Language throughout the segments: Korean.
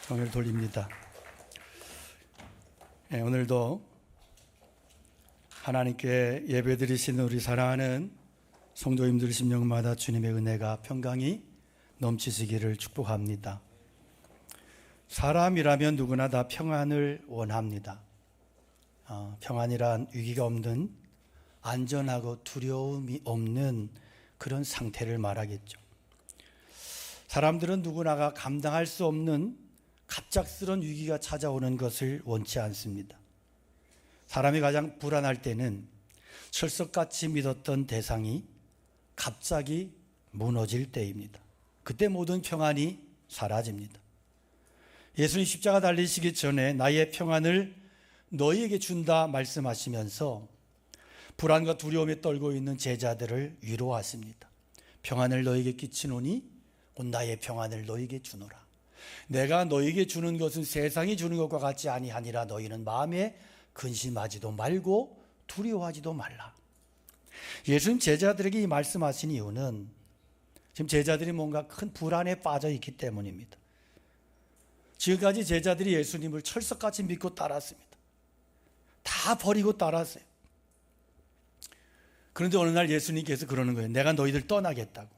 성을 돌립니다. 오늘도 하나님께 예배드리시는 우리 사랑하는 성도님들 심령마다 주님의 은혜가 평강이 넘치시기를 축복합니다. 사람이라면 누구나 다 평안을 원합니다. 평안이란 위기가 없는 안전하고 두려움이 없는 그런 상태를 말하겠죠. 사람들은 누구나가 감당할 수 없는 갑작스런 위기가 찾아오는 것을 원치 않습니다. 사람이 가장 불안할 때는 철석같이 믿었던 대상이 갑자기 무너질 때입니다. 그때 모든 평안이 사라집니다. 예수님 십자가 달리시기 전에 나의 평안을 너희에게 준다 말씀하시면서 불안과 두려움에 떨고 있는 제자들을 위로하십니다. 평안을 너희에게 끼치노니 곧 나의 평안을 너희에게 주노라. 내가 너희에게 주는 것은 세상이 주는 것과 같지 아니하니라. 너희는 마음에 근심하지도 말고 두려워하지도 말라. 예수님 제자들에게 이 말씀하신 이유는 지금 제자들이 뭔가 큰 불안에 빠져 있기 때문입니다. 지금까지 제자들이 예수님을 철석같이 믿고 따랐습니다. 다 버리고 따랐어요. 그런데 어느 날 예수님께서 그러는 거예요. 내가 너희들 떠나겠다고.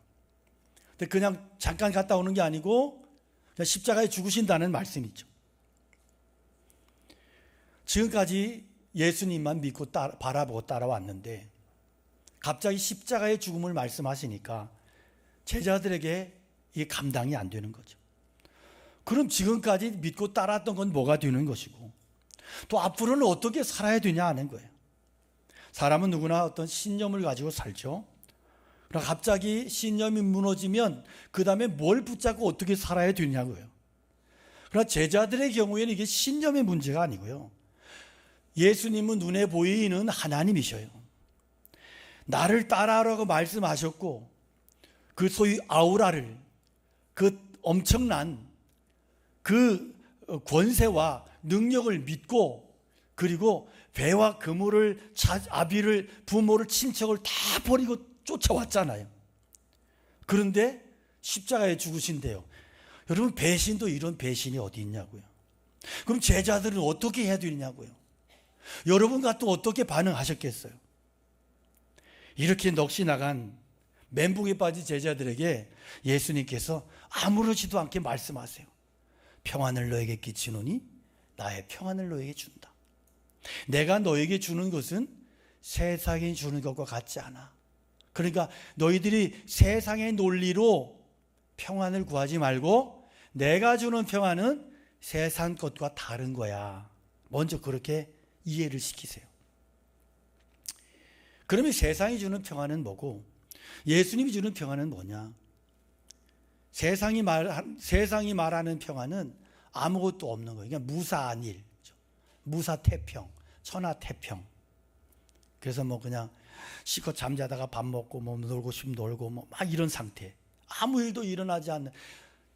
근데 그냥 잠깐 갔다 오는 게 아니고 그냥 십자가에 죽으신다는 말씀이죠. 지금까지 예수님만 믿고 바라보고 따라왔는데 갑자기 십자가의 죽음을 말씀하시니까 제자들에게 이게 감당이 안 되는 거죠. 그럼 지금까지 믿고 따랐던 건 뭐가 되는 것이고 또 앞으로는 어떻게 살아야 되냐 하는 거예요. 사람은 누구나 어떤 신념을 가지고 살죠. 그러나 갑자기 신념이 무너지면 그 다음에 뭘 붙잡고 어떻게 살아야 되냐고요. 그러나 제자들의 경우에는 이게 신념의 문제가 아니고요. 예수님은 눈에 보이는 하나님이셔요. 나를 따라하라고 말씀하셨고 그 소위 아우라를, 그 엄청난 그 권세와 능력을 믿고 그리고 배와 그물을, 아비를, 부모를, 친척을 다 버리고 쫓아왔잖아요. 그런데 십자가에 죽으신대요. 여러분, 배신도 이런 배신이 어디 있냐고요. 그럼 제자들은 어떻게 해야 되냐고요. 여러분과 또 어떻게 반응하셨겠어요. 이렇게 넋이 나간 멘붕에 빠진 제자들에게 예수님께서 아무렇지도 않게 말씀하세요. 평안을 너에게 끼치노니 나의 평안을 너에게 준다. 내가 너에게 주는 것은 세상이 주는 것과 같지 않아. 그러니까 너희들이 세상의 논리로 평안을 구하지 말고 내가 주는 평안은 세상 것과 다른 거야. 먼저 그렇게 이해를 시키세요. 그러면 세상이 주는 평안은 뭐고 예수님이 주는 평안은 뭐냐? 세상이 말하는 평안은 아무것도 없는 거예요. 그냥 무사한 일, 무사태평, 천하태평. 그래서 뭐 그냥 실컷 잠자다가 밥 먹고 뭐 놀고 싶으면 놀고 뭐 막 이런 상태. 아무 일도 일어나지 않는,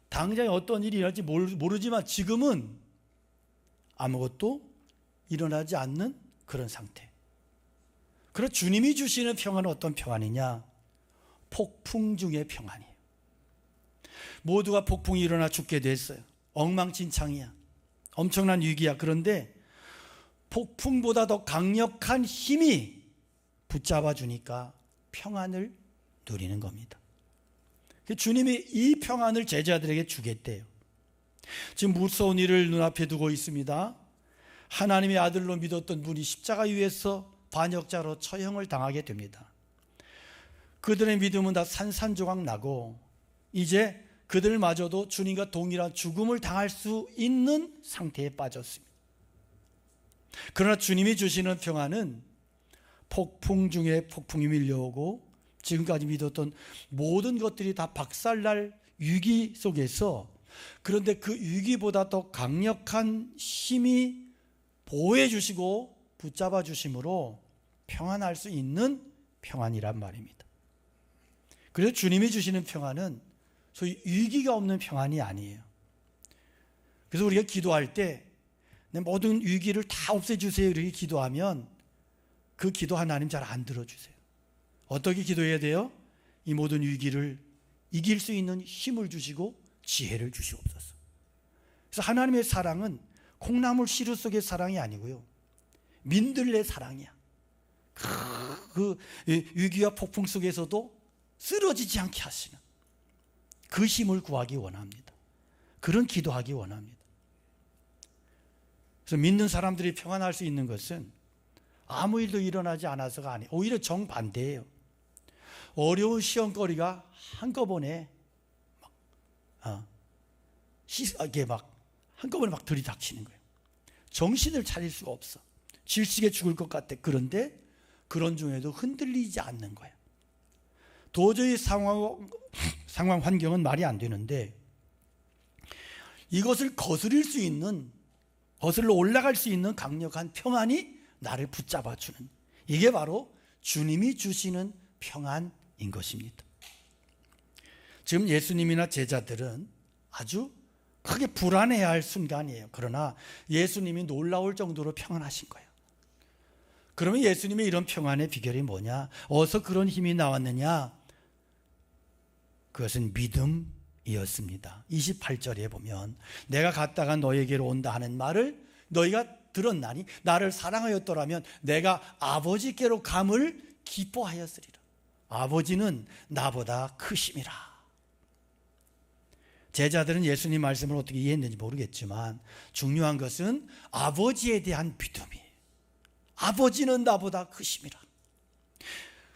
당장에 어떤 일이 일어날지 모르지만 지금은 아무것도 일어나지 않는 그런 상태. 그래서 주님이 주시는 평안은 어떤 평안이냐? 폭풍 중의 평안이에요. 모두가 폭풍이 일어나 죽게 됐어요. 엉망진창이야. 엄청난 위기야. 그런데 폭풍보다 더 강력한 힘이 붙잡아 주니까 평안을 누리는 겁니다. 주님이 이 평안을 제자들에게 주겠대요. 지금 무서운 일을 눈앞에 두고 있습니다. 하나님의 아들로 믿었던 분이 십자가 위에서 반역자로 처형을 당하게 됩니다. 그들의 믿음은 다 산산조각 나고 이제 그들마저도 주님과 동일한 죽음을 당할 수 있는 상태에 빠졌습니다. 그러나 주님이 주시는 평안은 폭풍 중에 폭풍이 밀려오고 지금까지 믿었던 모든 것들이 다 박살날 위기 속에서, 그런데 그 위기보다 더 강력한 힘이 보호해 주시고 붙잡아 주심으로 평안할 수 있는 평안이란 말입니다. 그래서 주님이 주시는 평안은 소위 위기가 없는 평안이 아니에요. 그래서 우리가 기도할 때 모든 위기를 다 없애주세요 이렇게 기도하면 그 기도 하나님 잘 안 들어주세요. 어떻게 기도해야 돼요? 이 모든 위기를 이길 수 있는 힘을 주시고 지혜를 주시옵소서. 그래서 하나님의 사랑은 콩나물 시루 속의 사랑이 아니고요, 민들레 사랑이야. 그 위기와 폭풍 속에서도 쓰러지지 않게 하시는 그 힘을 구하기 원합니다. 그런 기도하기 원합니다. 그래서 믿는 사람들이 평안할 수 있는 것은 아무 일도 일어나지 않아서가 아니에요. 오히려 정반대예요. 어려운 시험거리가 한꺼번에 한꺼번에 막 들이닥치는 거예요. 정신을 차릴 수가 없어. 질식에 죽을 것 같아. 그런데 그런 중에도 흔들리지 않는 거야. 도저히 상황 환경은 말이 안 되는데 이것을 거스릴 수 있는, 거슬러 올라갈 수 있는 강력한 평안이 나를 붙잡아 주는, 이게 바로 주님이 주시는 평안인 것입니다. 지금 예수님이나 제자들은 아주 크게 불안해야 할 순간이에요. 그러나 예수님이 놀라울 정도로 평안하신 거예요. 그러면 예수님의 이런 평안의 비결이 뭐냐? 어디서 그런 힘이 나왔느냐? 그것은 믿음이었습니다. 28절에 보면 내가 갔다가 너에게로 온다 하는 말을 너희가 들었나니 나를 사랑하였더라면 내가 아버지께로 감을 기뻐하였으리라. 아버지는 나보다 크심이라. 제자들은 예수님 말씀을 어떻게 이해했는지 모르겠지만 중요한 것은 아버지에 대한 믿음이에요. 아버지는 나보다 크심이라.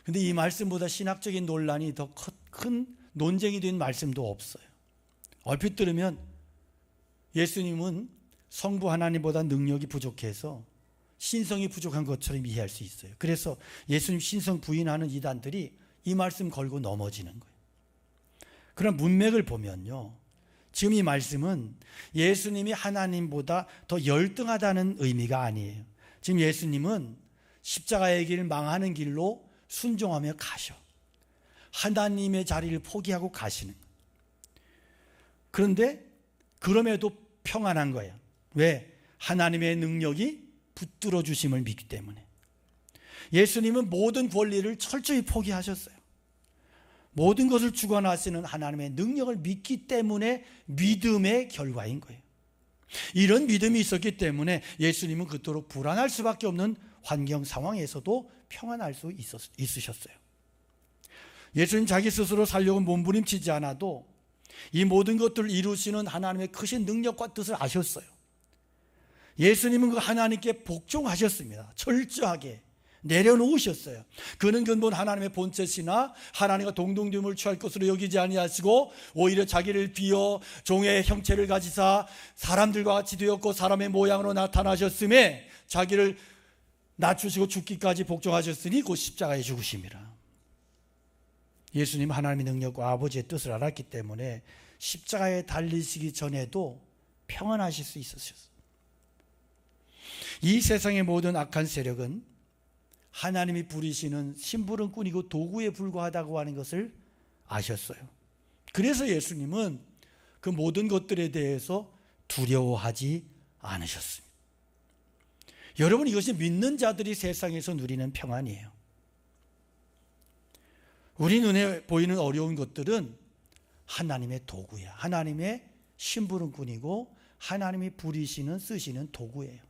그런데 이 말씀보다 신학적인 논란이 더 큰 논쟁이 된 말씀도 없어요. 얼핏 들으면 예수님은 성부 하나님보다 능력이 부족해서 신성이 부족한 것처럼 이해할 수 있어요. 그래서 예수님 신성 부인하는 이단들이 이 말씀 걸고 넘어지는 거예요. 그런 문맥을 보면요, 지금 이 말씀은 예수님이 하나님보다 더 열등하다는 의미가 아니에요. 지금 예수님은 십자가의 길, 망하는 길로 순종하며 가셔. 하나님의 자리를 포기하고 가시는 거예요. 그런데 그럼에도 평안한 거예요. 왜? 하나님의 능력이 붙들어 주심을 믿기 때문에. 예수님은 모든 권리를 철저히 포기하셨어요. 모든 것을 주관하시는 하나님의 능력을 믿기 때문에 믿음의 결과인 거예요. 이런 믿음이 있었기 때문에 예수님은 그토록 불안할 수밖에 없는 환경 상황에서도 평안할 수 있으셨어요. 예수님 자기 스스로 살려고 몸부림치지 않아도 이 모든 것들을 이루시는 하나님의 크신 능력과 뜻을 아셨어요. 예수님은 그 하나님께 복종하셨습니다. 철저하게 내려놓으셨어요. 그는 근본 하나님의 본체시나 하나님과 동등됨을 취할 것으로 여기지 아니하시고 오히려 자기를 비어 종의 형체를 가지사 사람들과 같이 되었고 사람의 모양으로 나타나셨음에 자기를 낮추시고 죽기까지 복종하셨으니 곧 십자가에 죽으심이라. 예수님 하나님의 능력과 아버지의 뜻을 알았기 때문에 십자가에 달리시기 전에도 평안하실 수 있으셨어요. 이 세상의 모든 악한 세력은 하나님이 부리시는 심부름꾼이고 도구에 불과하다고 하는 것을 아셨어요. 그래서 예수님은 그 모든 것들에 대해서 두려워하지 않으셨습니다. 여러분, 이것이 믿는 자들이 세상에서 누리는 평안이에요. 우리 눈에 보이는 어려운 것들은 하나님의 도구야. 하나님의 심부름꾼이고 하나님이 부리시는, 쓰시는 도구예요.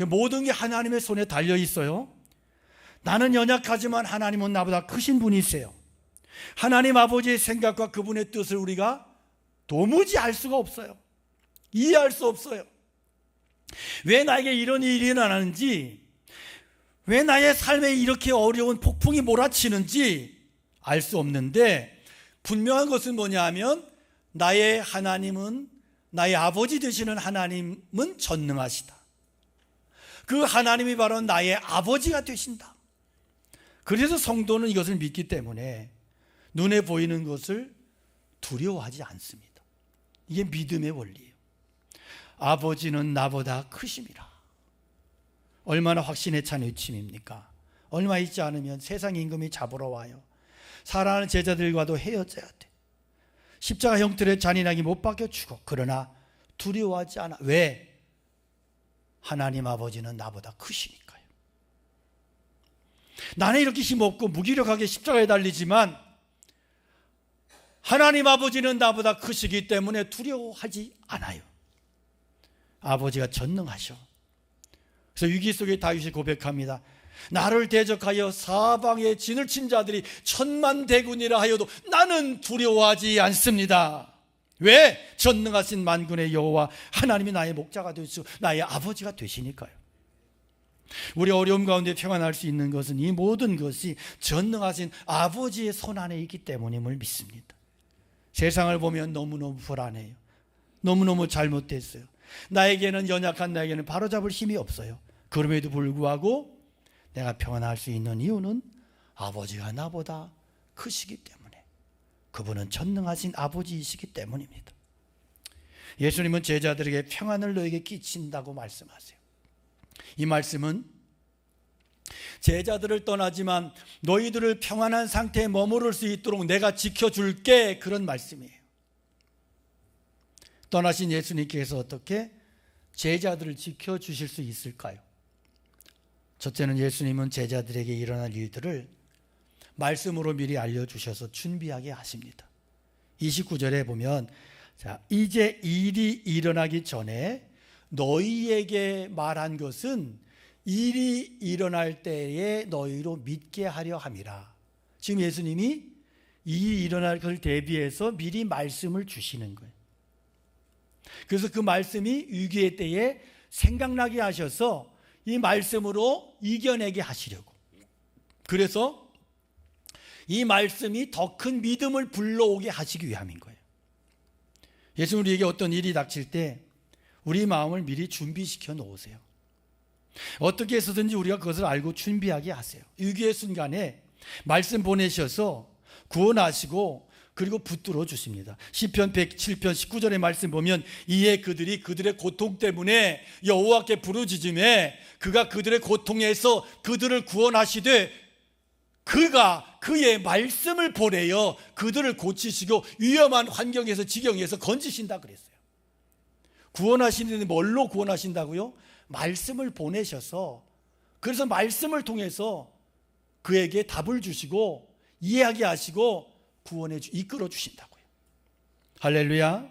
모든 게 하나님의 손에 달려 있어요. 나는 연약하지만 하나님은 나보다 크신 분이세요. 하나님 아버지의 생각과 그분의 뜻을 우리가 도무지 알 수가 없어요. 이해할 수 없어요. 왜 나에게 이런 일이 일어나는지, 왜 나의 삶에 이렇게 어려운 폭풍이 몰아치는지 알 수 없는데, 분명한 것은 뭐냐 하면 나의 하나님은, 나의 아버지 되시는 하나님은 전능하시다. 그 하나님이 바로 나의 아버지가 되신다. 그래서 성도는 이것을 믿기 때문에 눈에 보이는 것을 두려워하지 않습니다. 이게 믿음의 원리예요. 아버지는 나보다 크심이라. 얼마나 확신에 찬 외침입니까? 얼마 있지 않으면 세상 임금이 잡으러 와요. 사랑하는 제자들과도 헤어져야 돼. 십자가 형틀에 잔인하게 못 박혀 죽어. 그러나 두려워하지 않아. 왜? 하나님 아버지는 나보다 크시니까요. 나는 이렇게 힘없고 무기력하게 십자가에 달리지만 하나님 아버지는 나보다 크시기 때문에 두려워하지 않아요. 아버지가 전능하셔. 그래서 위기 속에 다윗이 고백합니다. 나를 대적하여 사방에 진을 친 자들이 천만대군이라 하여도 나는 두려워하지 않습니다. 왜? 전능하신 만군의 여호와 하나님이 나의 목자가 되시고 나의 아버지가 되시니까요. 우리 어려움 가운데 평안할 수 있는 것은 이 모든 것이 전능하신 아버지의 손안에 있기 때문임을 믿습니다. 세상을 보면 너무너무 불안해요. 너무너무 잘못됐어요. 나에게는 연약한 나에게는 바로잡을 힘이 없어요. 그럼에도 불구하고 내가 평안할 수 있는 이유는 아버지가 나보다 크시기 때문에, 그분은 전능하신 아버지이시기 때문입니다. 예수님은 제자들에게 평안을 너에게 끼친다고 말씀하세요. 이 말씀은 제자들을 떠나지만 너희들을 평안한 상태에 머무를 수 있도록 내가 지켜줄게, 그런 말씀이에요. 떠나신 예수님께서 어떻게 제자들을 지켜주실 수 있을까요? 첫째는 예수님은 제자들에게 일어날 일들을 말씀으로 미리 알려주셔서 준비하게 하십니다. 29절에 보면, 자, 이제 일이 일어나기 전에 너희에게 말한 것은 일이 일어날 때에 너희로 믿게 하려 함이라. 지금 예수님이 일이 일어날 것을 대비해서 미리 말씀을 주시는 거예요. 그래서 그 말씀이 위기의 때에 생각나게 하셔서 이 말씀으로 이겨내게 하시려고, 그래서 이 말씀이 더 큰 믿음을 불러오게 하시기 위함인 거예요. 예수님 우리에게 어떤 일이 닥칠 때 우리 마음을 미리 준비시켜 놓으세요. 어떻게 해서든지 우리가 그것을 알고 준비하게 하세요. 위기의 순간에 말씀 보내셔서 구원하시고 그리고 붙들어 주십니다. 시편 107편 19절의 말씀 보면, 이에 그들이 그들의 고통 때문에 여호와께 부르짖음에 그가 그들의 고통에서 그들을 구원하시되 그가 그의 말씀을 보내어 그들을 고치시고 위험한 환경에서 지경에서 건지신다 그랬어요. 구원하시는데 뭘로 구원하신다고요? 말씀을 보내셔서, 그래서 말씀을 통해서 그에게 답을 주시고 이해하게 하시고 구원해 이끌어 주신다고요. 할렐루야.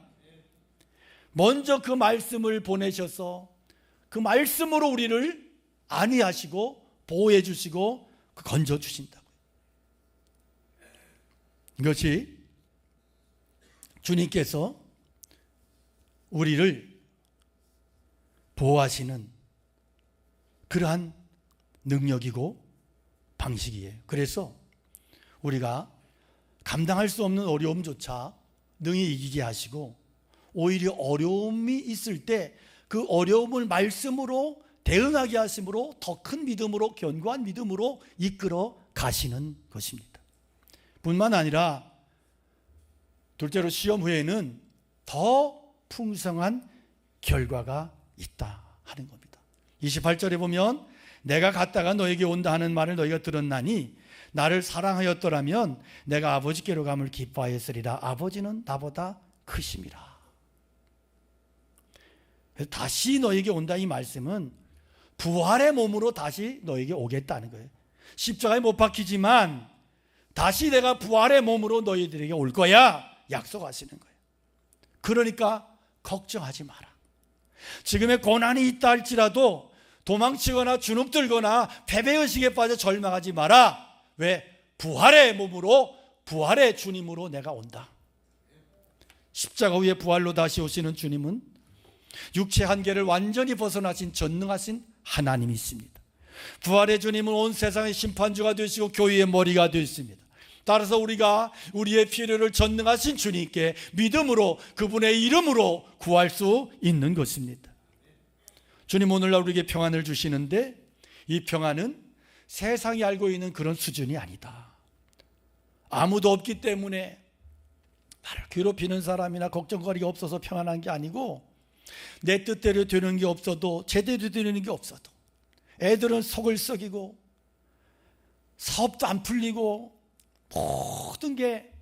먼저 그 말씀을 보내셔서 그 말씀으로 우리를 안위하시고 보호해 주시고 건져 주신다고요. 이것이 주님께서 우리를 보호하시는 그러한 능력이고 방식이에요. 그래서 우리가 감당할 수 없는 어려움조차 능히 이기게 하시고, 오히려 어려움이 있을 때 그 어려움을 말씀으로 대응하게 하심으로 더 큰 믿음으로, 견고한 믿음으로 이끌어 가시는 것입니다. 뿐만 아니라 둘째로 시험 후에는 더 풍성한 결과가 있다 하는 겁니다. 28절에 보면, 내가 갔다가 너에게 온다 하는 말을 너희가 들었나니 나를 사랑하였더라면 내가 아버지께로 감을 기뻐하였으리라. 아버지는 나보다 크심이라. 다시 너에게 온다, 이 말씀은 부활의 몸으로 다시 너에게 오겠다는 거예요. 십자가에 못 박히지만 다시 내가 부활의 몸으로 너희들에게 올 거야 약속하시는 거예요. 그러니까 걱정하지 마라. 지금의 고난이 있다 할지라도 도망치거나 주눅들거나 패배의식에 빠져 절망하지 마라. 왜? 부활의 몸으로, 부활의 주님으로 내가 온다. 십자가 후에 부활로 다시 오시는 주님은 육체 한계를 완전히 벗어나신 전능하신 하나님이십니다. 부활의 주님은 온 세상의 심판주가 되시고 교회의 머리가 되십니다. 따라서 우리가 우리의 필요를 전능하신 주님께 믿음으로, 그분의 이름으로 구할 수 있는 것입니다. 주님 오늘날 우리에게 평안을 주시는데 이 평안은 세상이 알고 있는 그런 수준이 아니다. 아무도 없기 때문에 나를 괴롭히는 사람이나 걱정거리가 없어서 평안한 게 아니고, 내 뜻대로 되는 게 없어도, 제대로 되는 게 없어도, 애들은 속을 썩이고 사업도 안 풀리고 모든 게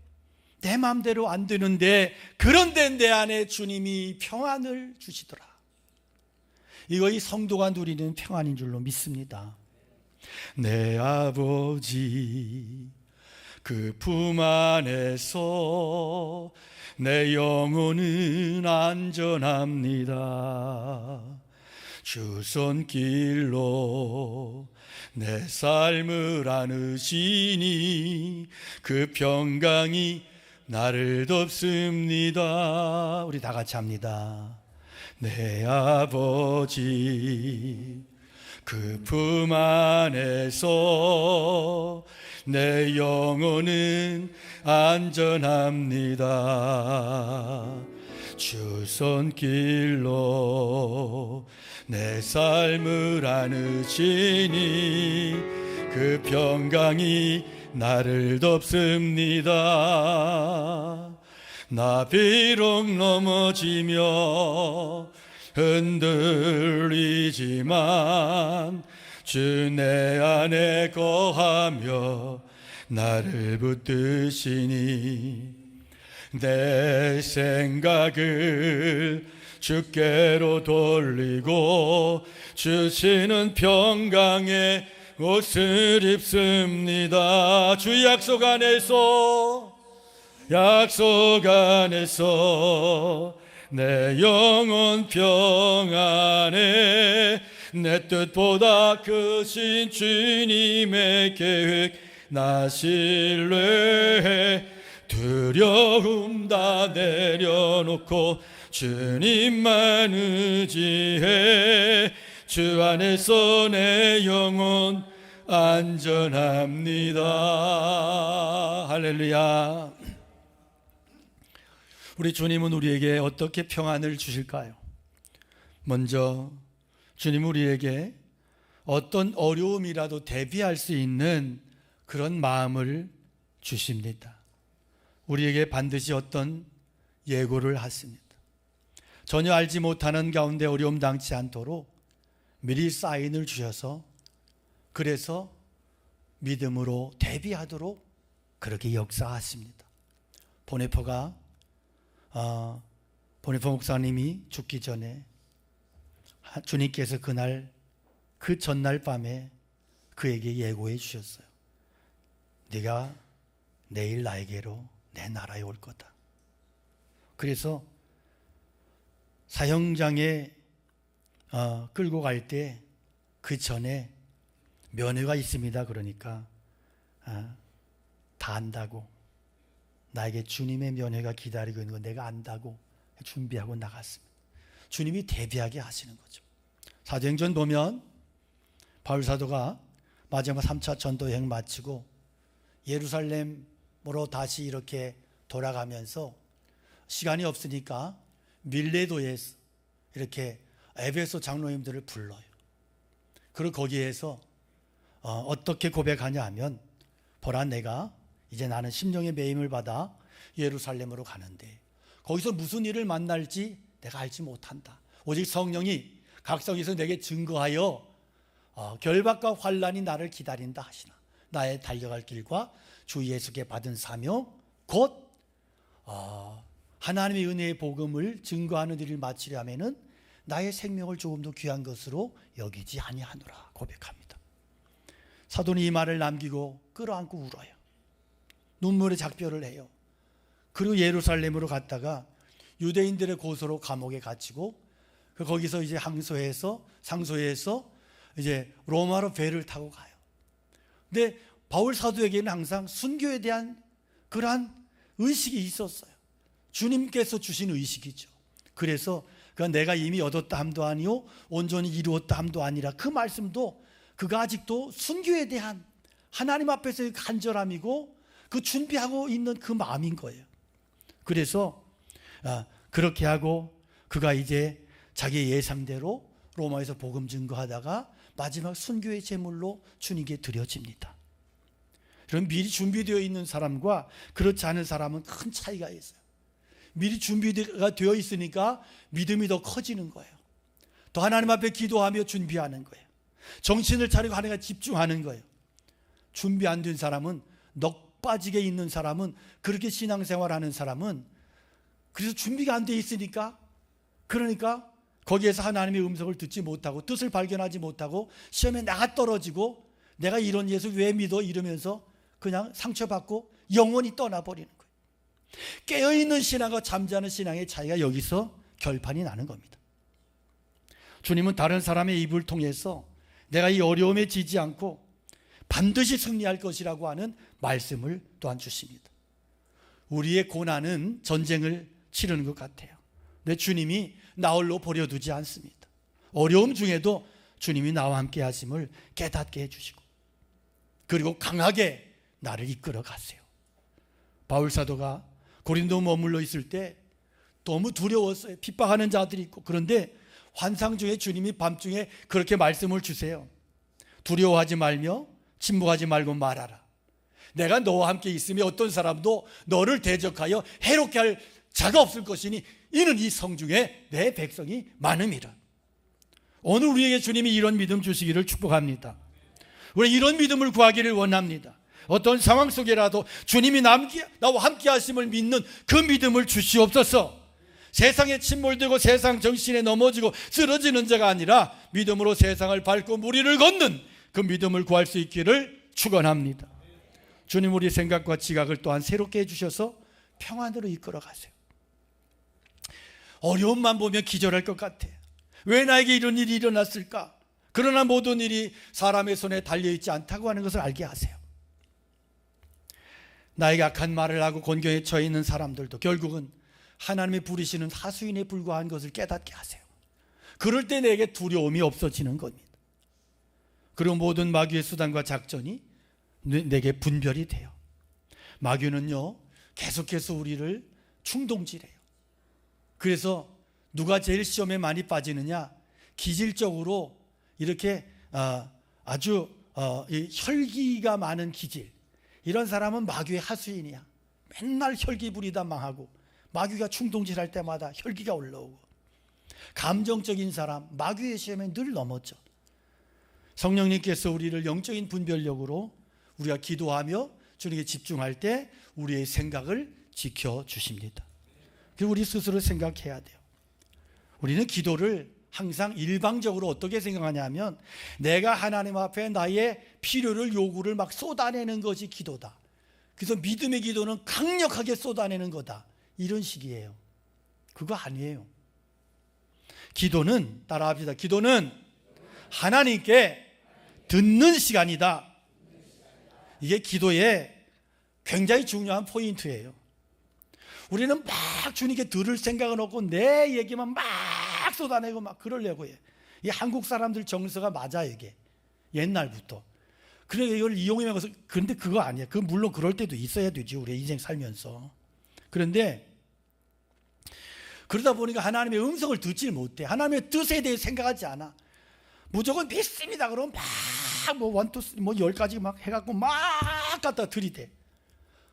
내 마음대로 안 되는데, 그런데 내 안에 주님이 평안을 주시더라. 이거 이 성도가 누리는 평안인 줄로 믿습니다. 내 아버지 그 품 안에서 내 영혼은 안전합니다. 주 손길로 내 삶을 안으시니 그 평강이 나를 덮습니다. 우리 다 같이 합니다. 내 아버지 그 품 안에서 내 영혼은 안전합니다. 주 손길로 내 삶을 안으시니 그 평강이 나를 덮습니다. 나 비록 넘어지며 흔들리지만 주 내 안에 거하며 나를 붙드시니 내 생각을 주께로 돌리고 주시는 평강의 옷을 입습니다. 주 약속 안에서 내 영혼 평안에 내 뜻보다 크신 주님의 계획 나 신뢰해 두려움 다 내려놓고 주님만 의지해 주 안에서 내 영혼 안전합니다. 할렐루야. 우리 주님은 우리에게 어떻게 평안을 주실까요? 먼저 주님은 우리에게 어떤 어려움이라도 대비할 수 있는 그런 마음을 주십니다. 우리에게 반드시 어떤 예고를 하십니다. 전혀 알지 못하는 가운데 어려움 당치 않도록 미리 사인을 주셔서 그래서 믿음으로 대비하도록 그렇게 역사하십니다. 보네포 목사님이 죽기 전에 주님께서 그 전날 밤에 그에게 예고해 주셨어요. 네가 내일 나에게로 내 나라에 올 거다. 그래서 사형장에 끌고 갈 때 그 전에 면회가 있습니다. 그러니까 다 안다고, 나에게 주님의 면회가 기다리고 있는 거 내가 안다고 준비하고 나갔습니다. 주님이 대비하게 하시는 거죠. 사도행전 보면 바울 사도가 마지막 3차 전도 여행 마치고 예루살렘으로 다시 이렇게 돌아가면서 시간이 없으니까 밀레도에서 이렇게 에베소 장로님들을 불러요. 그리고 거기에서 어떻게 고백하냐 하면, 보라 내가 이제 나는 심령의 매임을 받아 예루살렘으로 가는데 거기서 무슨 일을 만날지 내가 알지 못한다. 오직 성령이 각성에서 내게 증거하여 결박과 환난이 나를 기다린다 하시나. 나의 달려갈 길과 주 예수께 받은 사명 곧 하나님의 은혜의 복음을 증거하는 일을 마치려면은 나의 생명을 조금 더 귀한 것으로 여기지 아니하노라 고백합니다. 사도는 이 말을 남기고 끌어안고 울어요. 눈물의 작별을 해요. 그리고 예루살렘으로 갔다가 유대인들의 고소로 감옥에 갇히고 거기서 이제 상소해서 이제 로마로 배를 타고 가요. 근데 바울 사도에게는 항상 순교에 대한 그러한 의식이 있었어요. 주님께서 주신 의식이죠. 그래서 내가 이미 얻었다 함도 아니요 온전히 이루었다 함도 아니라, 그 말씀도 그가 아직도 순교에 대한 하나님 앞에서의 간절함이고 그 준비하고 있는 그 마음인 거예요. 그래서 그렇게 하고 그가 이제 자기의 예상대로 로마에서 복음 증거하다가 마지막 순교의 제물로 주님께 드려집니다. 그럼 미리 준비되어 있는 사람과 그렇지 않은 사람은 큰 차이가 있어요. 미리 준비가 되어 있으니까 믿음이 더 커지는 거예요. 더 하나님 앞에 기도하며 준비하는 거예요. 정신을 차리고 하나님께 집중하는 거예요. 준비 안 된 사람은, 넋 빠지게 있는 사람은, 그렇게 신앙생활하는 사람은 그래서 준비가 안 돼 있으니까, 그러니까 거기에서 하나님의 음성을 듣지 못하고 뜻을 발견하지 못하고 시험에 나가 떨어지고 내가 이런 예수 왜 믿어 이러면서 그냥 상처받고 영원히 떠나버리는 거예요. 깨어있는 신앙과 잠자는 신앙의 차이가 여기서 결판이 나는 겁니다. 주님은 다른 사람의 입을 통해서 내가 이 어려움에 지지 않고 반드시 승리할 것이라고 하는 말씀을 또한 주십니다. 우리의 고난은 전쟁을 치르는 것 같아요. 근데 주님이 나 홀로 버려두지 않습니다. 어려움 중에도 주님이 나와 함께 하심을 깨닫게 해주시고, 그리고 강하게 나를 이끌어 가세요. 바울 사도가 고린도 머물러 있을 때 너무 두려웠어요. 핍박하는 자들이 있고. 그런데 환상 중에 주님이 밤중에 그렇게 말씀을 주세요. 두려워하지 말며 침묵하지 말고 말하라. 내가 너와 함께 있으며 어떤 사람도 너를 대적하여 해롭게 할 자가 없을 것이니 이는 이 성중에 내 백성이 많음이라. 오늘 우리에게 주님이 이런 믿음 주시기를 축복합니다. 우리 이런 믿음을 구하기를 원합니다. 어떤 상황 속에라도 주님이 나와 함께 하심을 믿는 그 믿음을 주시옵소서. 세상에 침몰되고 세상 정신에 넘어지고 쓰러지는 자가 아니라 믿음으로 세상을 밟고 무리를 걷는 그 믿음을 구할 수 있기를 축원합니다. 주님 우리 생각과 지각을 또한 새롭게 해주셔서 평안으로 이끌어 가세요. 어려움만 보면 기절할 것 같아. 왜 나에게 이런 일이 일어났을까? 그러나 모든 일이 사람의 손에 달려있지 않다고 하는 것을 알게 하세요. 나에게 악한 말을 하고 곤경에 처해 있는 사람들도 결국은 하나님이 부르시는 하수인에 불과한 것을 깨닫게 하세요. 그럴 때 내게 두려움이 없어지는 겁니다. 그리고 모든 마귀의 수단과 작전이 내게 분별이 돼요. 마귀는요 계속해서 우리를 충동질해요. 그래서 누가 제일 시험에 많이 빠지느냐, 기질적으로 이렇게 아주 혈기가 많은 기질, 이런 사람은 마귀의 하수인이야. 맨날 혈기 부리다 망하고 마귀가 충동질할 때마다 혈기가 올라오고. 감정적인 사람 마귀의 시험에 늘 넘었죠. 성령님께서 우리를 영적인 분별력으로 우리가 기도하며 주님께 집중할 때 우리의 생각을 지켜주십니다. 그리고 우리 스스로 생각해야 돼요. 우리는 기도를 항상 일방적으로 어떻게 생각하냐면 내가 하나님 앞에 나의 필요를 요구를 막 쏟아내는 것이 기도다. 그래서 믿음의 기도는 강력하게 쏟아내는 거다. 이런 식이에요. 그거 아니에요. 기도는 따라합시다. 기도는 하나님께 듣는 시간이다. 이게 기도의 굉장히 중요한 포인트예요. 우리는 막 주님께 들을 생각은 없고 내 얘기만 막 쏟아내고 막 그러려고 해. 이 한국 사람들 정서가 맞아 이게. 옛날부터. 그러니까 이걸 이용해서. 그런데 그거 아니야. 그 물론 그럴 때도 있어야 되지. 우리 인생 살면서. 그런데 그러다 보니까 하나님의 음성을 듣질 못해. 하나님의 뜻에 대해 생각하지 않아. 무조건 믿습니다. 그러면 막 원투 뭐 10가지 막 해갖고 막 갖다 들이대.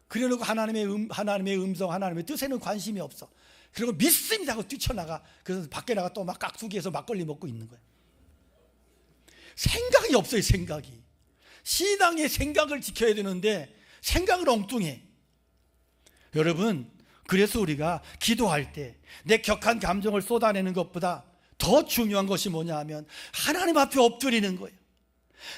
그래놓고 하나님의 음성, 하나님의 뜻에는 관심이 없어. 그리고 믿습니다 하고 뛰쳐나가. 그래서 밖에 나가 또 막 깍두기에서 막걸리 먹고 있는 거야. 생각이 없어요. 생각이. 신앙의 생각을 지켜야 되는데 생각을 엉뚱해. 여러분, 그래서 우리가 기도할 때 내 격한 감정을 쏟아내는 것보다 더 중요한 것이 뭐냐 하면 하나님 앞에 엎드리는 거예요.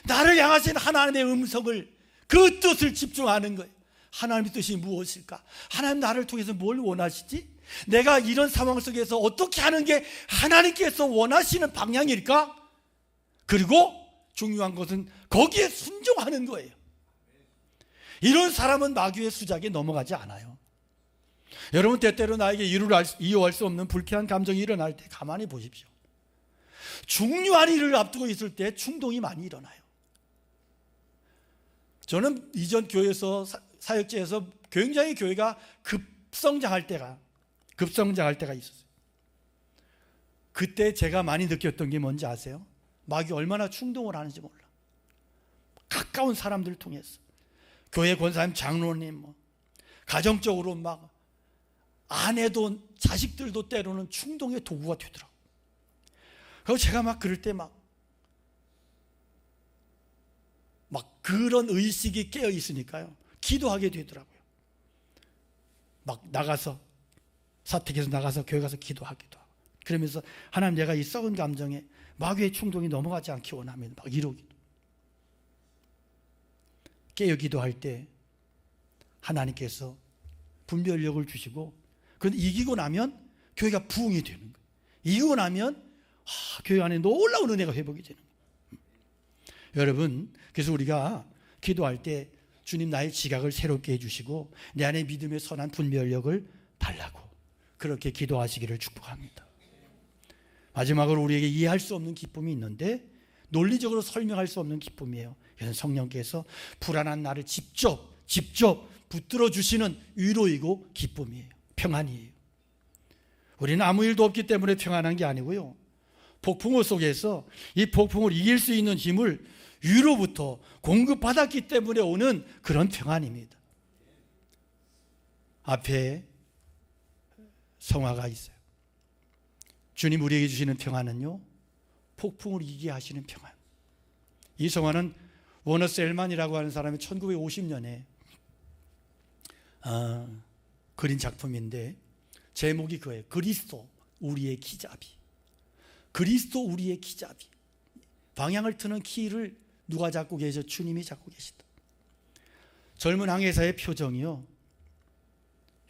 나를 향하신 하나님의 음성을, 그 뜻을 집중하는 거예요. 하나님의 뜻이 무엇일까? 하나님 나를 통해서 뭘 원하시지? 내가 이런 상황 속에서 어떻게 하는 게 하나님께서 원하시는 방향일까? 그리고 중요한 것은 거기에 순종하는 거예요. 이런 사람은 마귀의 수작에 넘어가지 않아요. 여러분, 때때로 나에게 이유할 수 없는 불쾌한 감정이 일어날 때 가만히 보십시오. 중요한 일을 앞두고 있을 때 충동이 많이 일어나요. 저는 이전 교회에서 사역지에서 굉장히 교회가 급성장할 때가 있었어요. 그때 제가 많이 느꼈던 게 뭔지 아세요? 마귀가 얼마나 충동을 하는지 몰라. 가까운 사람들 통해서 교회 권사님, 장로님, 가정적으로 막 아내도 자식들도 때로는 충동의 도구가 되더라고요. 그리고 제가 막 그럴 때 막 그런 의식이 깨어 있으니까요, 기도하게 되더라고요. 막 나가서, 사택에서 나가서 교회 가서 기도하기도 하고, 그러면서 하나님, 내가 이 썩은 감정에 마귀의 충동이 넘어가지 않기 원합니다. 막 이러기도. 깨어 기도할 때 하나님께서 분별력을 주시고, 그런데 이기고 나면 교회가 부흥이 되는 거예요. 이기고 나면 교회 안에 놀라운 은혜가 회복이 되는 거예요. 여러분, 그래서 우리가 기도할 때 주님 나의 지각을 새롭게 해주시고 내 안에 믿음의 선한 분별력을 달라고 그렇게 기도하시기를 축복합니다. 마지막으로 우리에게 이해할 수 없는 기쁨이 있는데 논리적으로 설명할 수 없는 기쁨이에요. 이것은 성령께서 불안한 나를 직접 붙들어 주시는 위로이고 기쁨이에요. 평안이에요. 우리는 아무 일도 없기 때문에 평안한 게 아니고요, 폭풍우 속에서 이 폭풍을 이길 수 있는 힘을 위로부터 공급받았기 때문에 오는 그런 평안입니다. 앞에 성화가 있어요. 주님 우리에게 주시는 평안은요, 폭풍을 이기게 하시는 평안. 이 성화는 워너 셀만이라고 하는 사람이 1950년에 그린 작품인데 제목이 그거예요. 그리스도 우리의 기잡이. 그리스도 우리의 기잡이. 방향을 트는 키를 누가 잡고 계셔? 주님이 잡고 계시다. 젊은 항해사의 표정이요,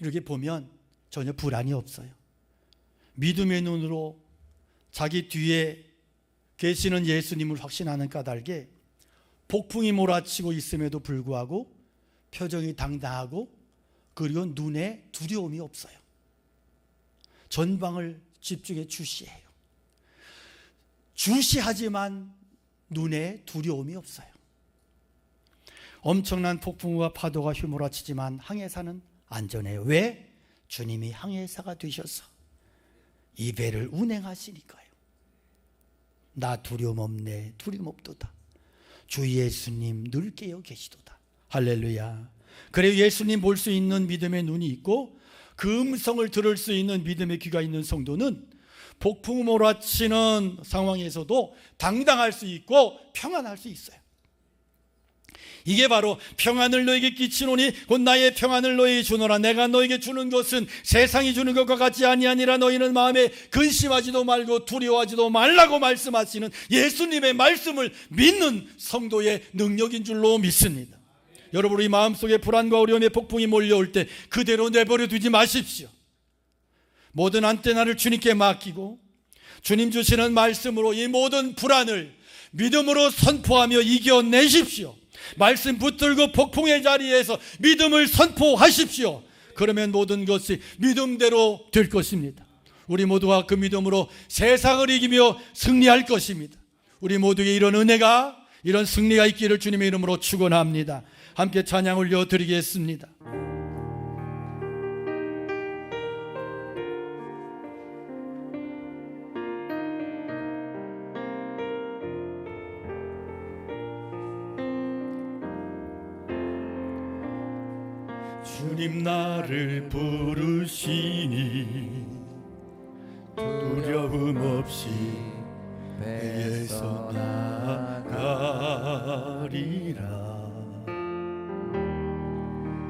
이렇게 보면 전혀 불안이 없어요. 믿음의 눈으로 자기 뒤에 계시는 예수님을 확신하는 까닭에 폭풍이 몰아치고 있음에도 불구하고 표정이 당당하고, 그리고 눈에 두려움이 없어요. 전방을 집중해 주시해요. 주시하지만 눈에 두려움이 없어요. 엄청난 폭풍과 파도가 휘몰아치지만 항해사는 안전해요. 왜? 주님이 항해사가 되셔서 이 배를 운행하시니까요. 나 두려움 없네, 두려움 없도다. 주 예수님 늘 깨어 계시도다. 할렐루야. 그래요, 예수님 볼 수 있는 믿음의 눈이 있고 그 음성을 들을 수 있는 믿음의 귀가 있는 성도는 폭풍 몰아치는 상황에서도 당당할 수 있고 평안할 수 있어요. 이게 바로 평안을 너에게 끼치노니 곧 나의 평안을 너에게 주노라. 내가 너에게 주는 것은 세상이 주는 것과 같지 아니하니라. 너희는 마음에 근심하지도 말고 두려워하지도 말라고 말씀하시는 예수님의 말씀을 믿는 성도의 능력인 줄로 믿습니다. 여러분, 우리 마음속에 불안과 어려움의 폭풍이 몰려올 때 그대로 내버려 두지 마십시오. 모든 안테나를 주님께 맡기고 주님 주시는 말씀으로 이 모든 불안을 믿음으로 선포하며 이겨내십시오. 말씀 붙들고 폭풍의 자리에서 믿음을 선포하십시오. 그러면 모든 것이 믿음대로 될 것입니다. 우리 모두가 그 믿음으로 세상을 이기며 승리할 것입니다. 우리 모두에게 이런 은혜가, 이런 승리가 있기를 주님의 이름으로 축원합니다. 함께 찬양 올려드리겠습니다. 주님 나를 부르시니 두려움 없이 배에서 나가리라.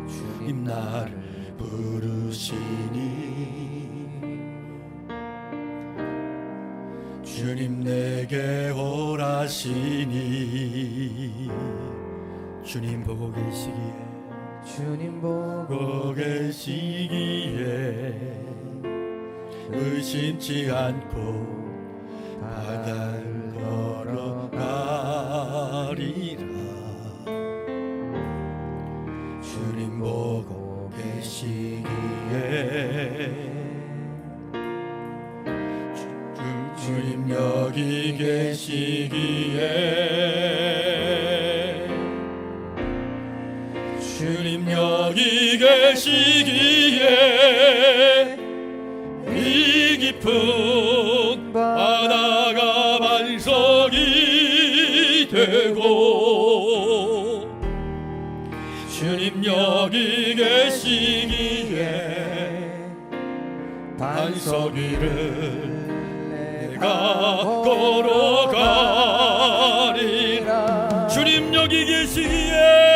주님 나를 부르시니 주님 내게 오라시니 주님 보고 계시기에 주님 보고 계시기에 의심치 않고 바다를 걸어가리라. 주님 보고 계시기에 주님 여기 계시기에 주님 여기 계시기에 이 깊은 바다가 반석이 되고 주님 여기 계시기에 반석 위를 내가 걸어가리라. 주님 여기 계시기에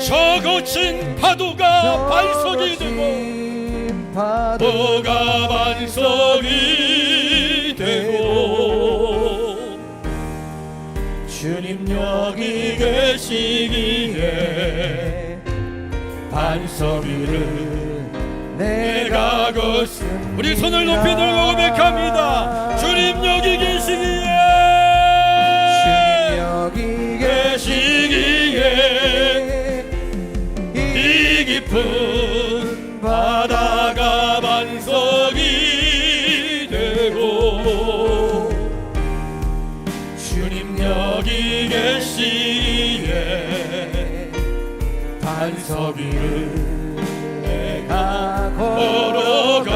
저 거친 파도가 반석이 되고 파도가 반석이 되고 주님 주님 여기 계시기에 반석 위를 내가 걷습니다. 우리 손을 높이 들고 고백합니다. 주님 여기 계시기에, 주님 여기 계시기에 이 깊은 바다가 반석이 되고, 주님 여기 계시기에 반석 위를 내가 걸어가리라.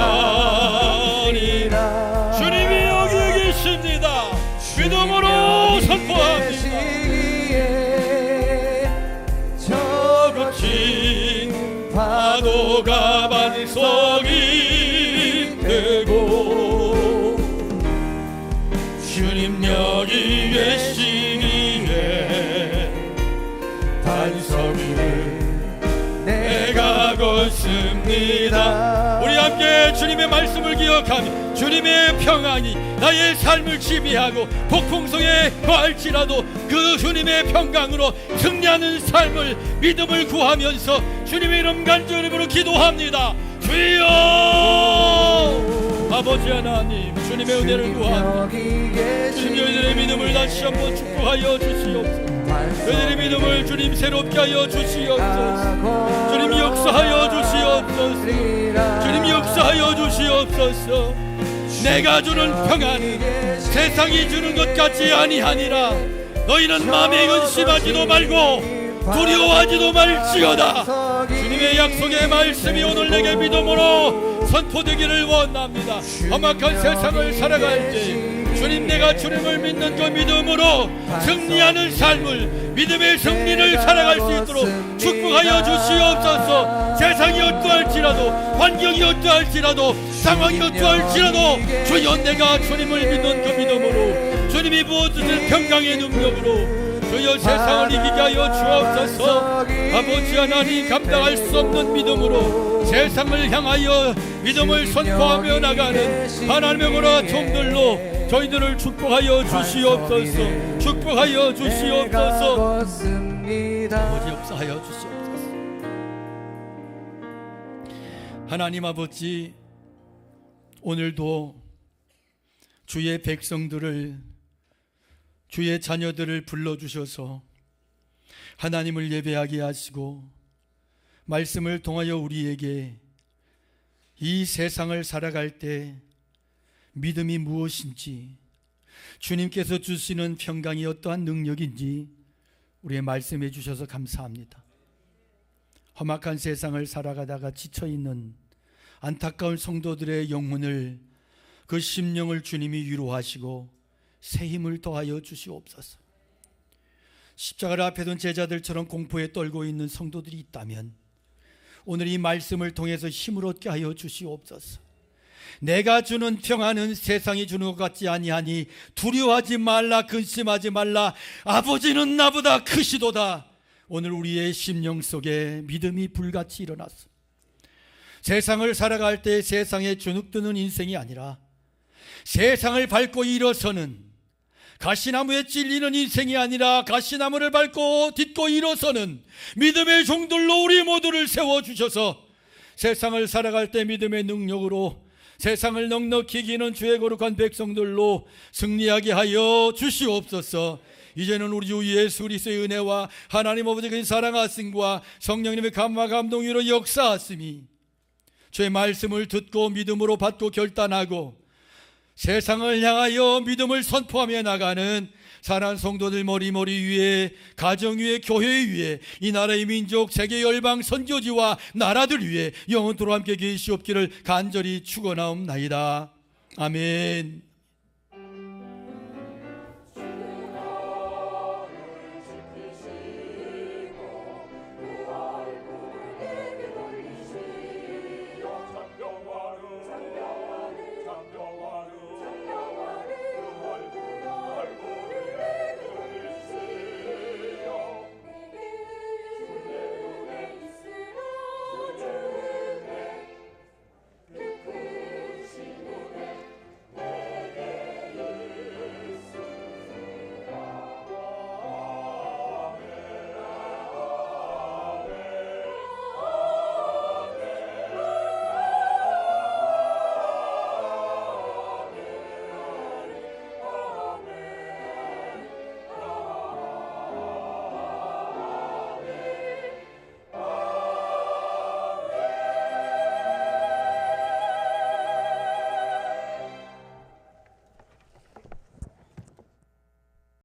주님이 여기 계십니다. 믿음으로 선포합니다. 저 거친 파도가 반석이 되고, 주님 여기 계시기에 반석 위를 내가 걷습니다. 우리 함께 주님의 말씀을 기억하며 주님의 평안이 나의 삶을 지배하고 폭풍성에 거할지라도 그 주님의 평강으로 승리하는 삶을, 믿음을 구하면서 주님의 이름 간절히 기도합니다. 주여, 아버지 하나님, 주님의 은혜를 구합니다. 주님의 은혜의 믿음을 다시 한번 축복하여 주시옵소서. 그들의 믿음을 주님 새롭게 하여 주시옵소서. 주님 역사하여 주시옵소서. 주님 역사하여 주시옵소서. 내가 주는 평안은 세상이 주는 것 같지 아니하니라. 너희는 마음에 근심하지도 말고 두려워하지도 말지어다. 주님의 약속의 말씀이 오늘 내게 믿음으로 선포되기를 원합니다. 험악한 세상을 살아갈 때 주님, 내가 주님을 믿는 그 믿음으로 승리하는 삶을, 믿음의 승리를 살아갈 수 있도록 축복하여 주시옵소서. 세상이 어떠할지라도, 환경이 어떠할지라도, 상황이 어떠할지라도 주여, 내가 주님을 믿는 그 믿음으로, 주님이 부어주신 평강의 능력으로 주여 세상을 이기게 하여 주옵소서. 아버지 하나님, 감당할 수 없는 믿음으로 세상을 향하여 믿음을 선포하며 나가는 하나님의 거룩한 종들로 저희들을 축복하여 주시옵소서. 축복하여 주시옵소서. 아버지 역사하여 주시옵소서. 하나님 아버지, 오늘도 주의 백성들을, 주의 자녀들을 불러주셔서 하나님을 예배하게 하시고 말씀을 통하여 우리에게 이 세상을 살아갈 때 믿음이 무엇인지, 주님께서 주시는 평강이 어떠한 능력인지 우리의 말씀해 주셔서 감사합니다. 험악한 세상을 살아가다가 지쳐있는 안타까운 성도들의 영혼을, 그 심령을 주님이 위로하시고 새 힘을 더하여 주시옵소서. 십자가를 앞에 둔 제자들처럼 공포에 떨고 있는 성도들이 있다면 오늘 이 말씀을 통해서 힘을 얻게 하여 주시옵소서. 내가 주는 평안은 세상이 주는 것 같지 아니하니 두려워하지 말라, 근심하지 말라, 아버지는 나보다 크시도다. 오늘 우리의 심령 속에 믿음이 불같이 일어났어. 세상을 살아갈 때 세상에 주눅드는 인생이 아니라 세상을 밟고 일어서는, 가시나무에 찔리는 인생이 아니라 가시나무를 밟고 딛고 일어서는 믿음의 종들로 우리 모두를 세워주셔서 세상을 살아갈 때 믿음의 능력으로 세상을 넉넉히 이기는 주의 거룩한 백성들로 승리하게 하여 주시옵소서. 이제는 우리 주 예수 그리스도의 은혜와 하나님 아버지의 사랑하심과 성령님의 감화 감동으로 역사하심이 주의 말씀을 듣고 믿음으로 받고 결단하고 세상을 향하여 믿음을 선포하며 나가는 사랑하는 성도들 머리머리 위에, 가정 위에, 교회 위에, 이 나라의 민족, 세계 열방 선교지와 나라들 위에 영원토록 함께 계시옵기를 간절히 축원하옵나이다. 아멘.